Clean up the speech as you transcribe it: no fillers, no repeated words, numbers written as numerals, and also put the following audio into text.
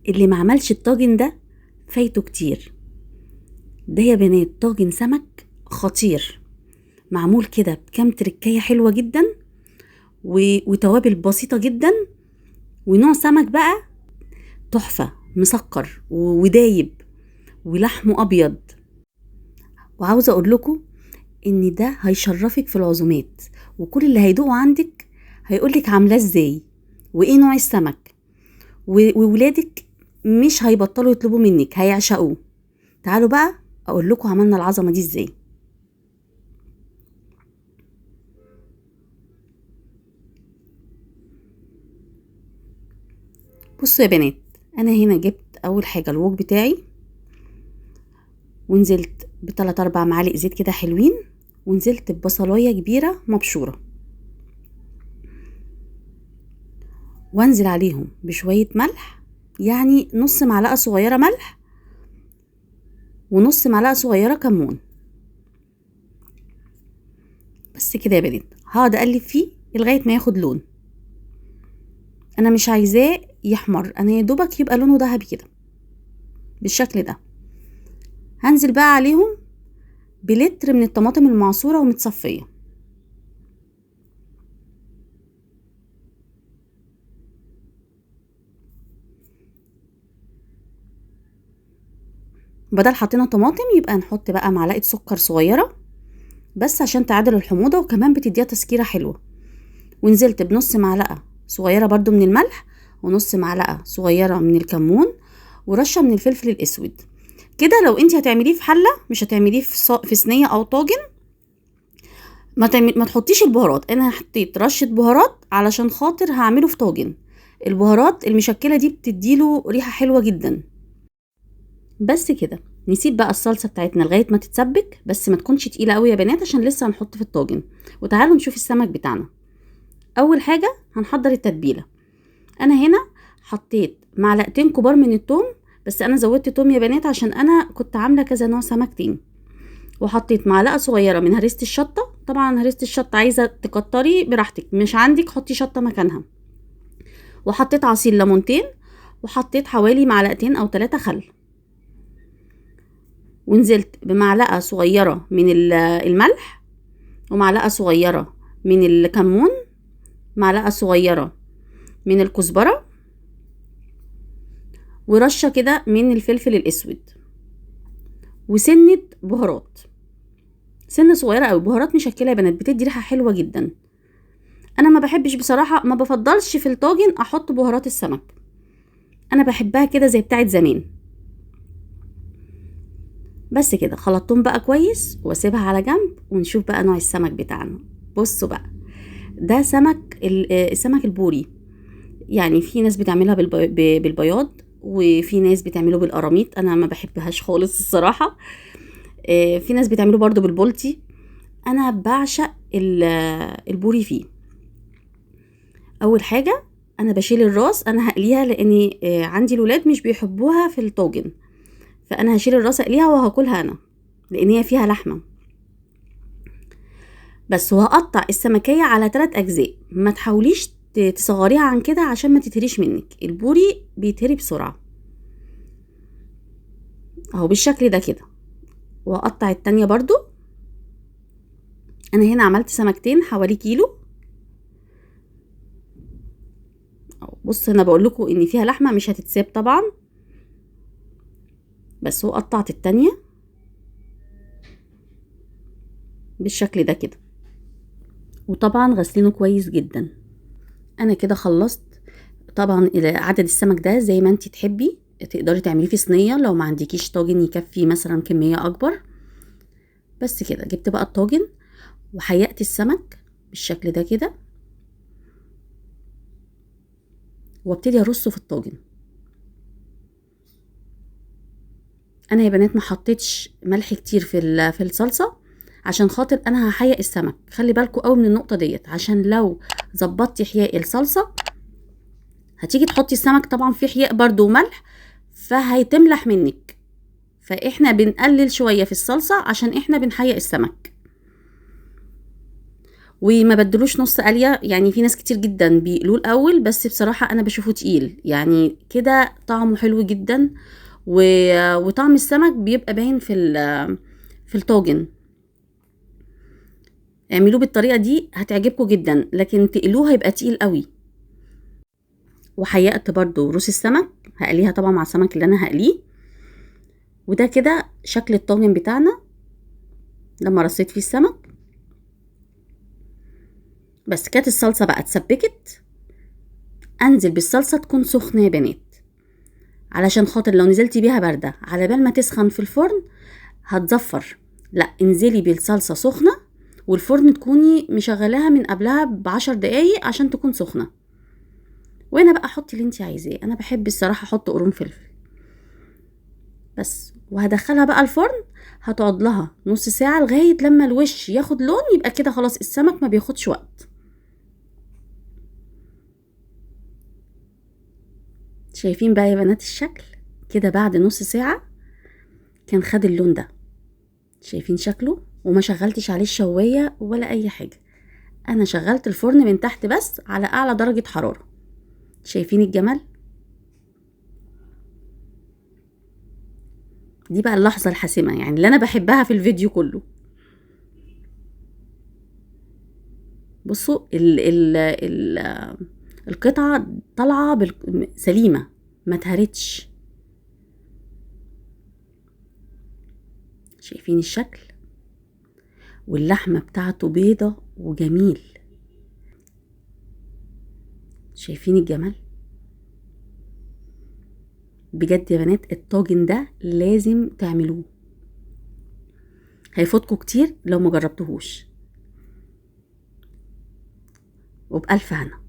اللي ما عملش الطاجن ده فايته كتير. ده يا بنات طاجن سمك خطير، معمول كده بكام تركية حلوة جدا وتوابل بسيطة جدا، ونوع سمك بقى تحفة، مسكر ودايب ولحمه أبيض. وعاوزة أقول لكم إن ده هيشرفك في العزومات، وكل اللي هيدوقوا عندك هيقولك عاملاه ازاي وايه نوع السمك، وولادك مش هيبطلوا يطلبوا منك، هيعشقوه. تعالوا بقى اقول لكم عملنا العظمه دي ازاي. بصوا يا بنات، انا هنا جبت اول حاجه الوok بتاعي، ونزلت بثلاث 4 معالق زيت كده حلوين، ونزلت ببصلايه كبيره مبشوره، وانزل عليهم بشويه ملح، يعني نص معلقه صغيره ملح ونص معلقه صغيره كمون. بس كده يا بنات، هقعد اقلب فيه لغايه ما ياخد لون. انا مش عايزاه يحمر، انا يا دوبك يبقى لونه ذهبي كده بالشكل ده. هنزل بقى عليهم بلتر من الطماطم المعصوره ومتصفيه. بدل حطينا طماطم يبقى نحط بقى معلقه سكر صغيره بس عشان تعادل الحموضه، وكمان بتديها تسكيره حلوه. ونزلت بنص معلقه صغيره برضو من الملح، ونص معلقه صغيره من الكمون، ورشه من الفلفل الاسود. كده لو انت هتعمليه في حله، مش هتعمليه في صينيه او طاجن، ما تحطيش البهارات. انا حطيت رشه بهارات علشان خاطر هعمله في طاجن. البهارات المشكله دي بتديله ريحه حلوه جدا. بس كده، نسيب بقى الصلصه بتاعتنا لغايه ما تتسبك، بس ما تكونش تقيله قوي يا بنات عشان لسه هنحط في الطاجن. وتعالوا نشوف السمك بتاعنا. اول حاجه هنحضر التتبيله. انا هنا حطيت معلقتين كبار من الثوم، بس انا زودت توم يا بنات عشان انا كنت عامله كذا نوع سمك تاني. وحطيت معلقه صغيره من هريسه الشطه. طبعا هريسه الشطه عايزه تكتري براحتك، مش عندك حطي شطه مكانها. وحطيت عصير ليمونتين، وحطيت حوالي معلقتين او 3 خل. ونزلت بمعلقه صغيره من الملح، ومعلقه صغيره من الكمون، معلقه صغيره من الكزبره، ورشه كده من الفلفل الاسود، وسنه بهارات، سنه صغيره قوي. بهارات مشكله يا بنات بتدي ريحه حلوه جدا. انا ما بحبش بصراحه، ما بفضلش في الطاجن احط بهارات السمك، انا بحبها كده زي بتاعت زمان. بس كده خلطتهم بقى كويس واسيبها على جنب، ونشوف بقى نوع السمك بتاعنا. بصوا بقى، ده سمك السمك البوري. يعني في ناس بتعملها بالبياض، وفي ناس بتعمله بالقراميط، انا ما بحبهاش خالص الصراحه. في ناس بتعمله برضو بالبولتي. انا بعشق البوري فيه. اول حاجه انا بشيل الراس، انا هقليها لاني عندي الولاد مش بيحبوها في الطاجن، فانا هشيل الراس اقليها وهاكلها انا لان هي فيها لحمه بس. وهقطع السمكيه على 3 اجزاء، ما تحاوليش تصغريها عن كده عشان ما تتهريش منك، البوري بيتهري بسرعه. اهو بالشكل ده كده. وهقطع التانية برضو. انا هنا عملت سمكتين حوالي كيلو. بص انا بقول لكم ان فيها لحمه مش هتتساب طبعا. بس وقطعت التانية بالشكل ده كده، وطبعا غسلينه كويس جدا. انا كده خلصت. طبعا عدد السمك ده زي ما انتي تحبي، تقدري تعمليه في صينيه لو ما عندكيش طاجن يكفي مثلا كميه اكبر. بس كده جبت بقى الطاجن وحيقت السمك بالشكل ده كده، وابتدي ارصه في الطاجن. انا يا بنات ما حطيتش ملح كتير في الصلصه عشان خاطر انا هحيق السمك. خلي بالكوا قوي من النقطه ديت، عشان لو ظبطتي حياء الصلصه هتيجي تحطي السمك طبعا في حياء برضو وملح، فهيتملح منك. فاحنا بنقلل شويه في الصلصه عشان احنا بنحيق السمك. وما بدلوش نص قليه. يعني في ناس كتير جدا بيقلوه الاول، بس بصراحه انا بشوفه تقيل، يعني كده طعمه حلو جدا وطعم السمك بيبقى باين في الطاجن. اعملوه بالطريقه دي هتعجبكم جدا، لكن تقلوه هيبقى تقيل قوي. وحيقت برضو روس السمك، هقليها طبعا مع السمك اللي انا هقليه. وده كده شكل الطاجن بتاعنا لما رصيت فيه السمك. بس كانت الصلصه بقى اتسبكت، انزل بالصلصه تكون سخنه يا بنات، علشان خاطر لو نزلتي بيها بارده على بال ما تسخن في الفرن هتزفر. لا، انزلي بالصلصه سخنه، والفرن تكوني مشغلاها من قبلها ب10 دقايق عشان تكون سخنه. وهنا بقى حطي اللي انتي عايزاه، انا بحب الصراحه احط قرون فلفل بس. وهدخلها بقى الفرن، هتقعد لها نص ساعه لغايه لما الوش ياخد لون، يبقى كده خلاص السمك ما بياخدش وقت. شايفين بقى يا بنات الشكل كده بعد نص ساعه كان خد اللون ده. شايفين شكله؟ وما شغلتش عليه الشوايه ولا اي حاجه، انا شغلت الفرن من تحت بس على اعلى درجه حراره. شايفين الجمال؟ دي بقى اللحظه الحاسمه، يعني اللي انا بحبها في الفيديو كله. بصوا ال القطعه طالعه سليمه، ما اتهرتش. شايفين الشكل؟ واللحمه بتاعته بيضه وجميل. شايفين الجمال؟ بجد يا بنات الطاجن ده لازم تعملوه، هيفوتكوا كتير لو ما جربتوهوش. وبألف هنا.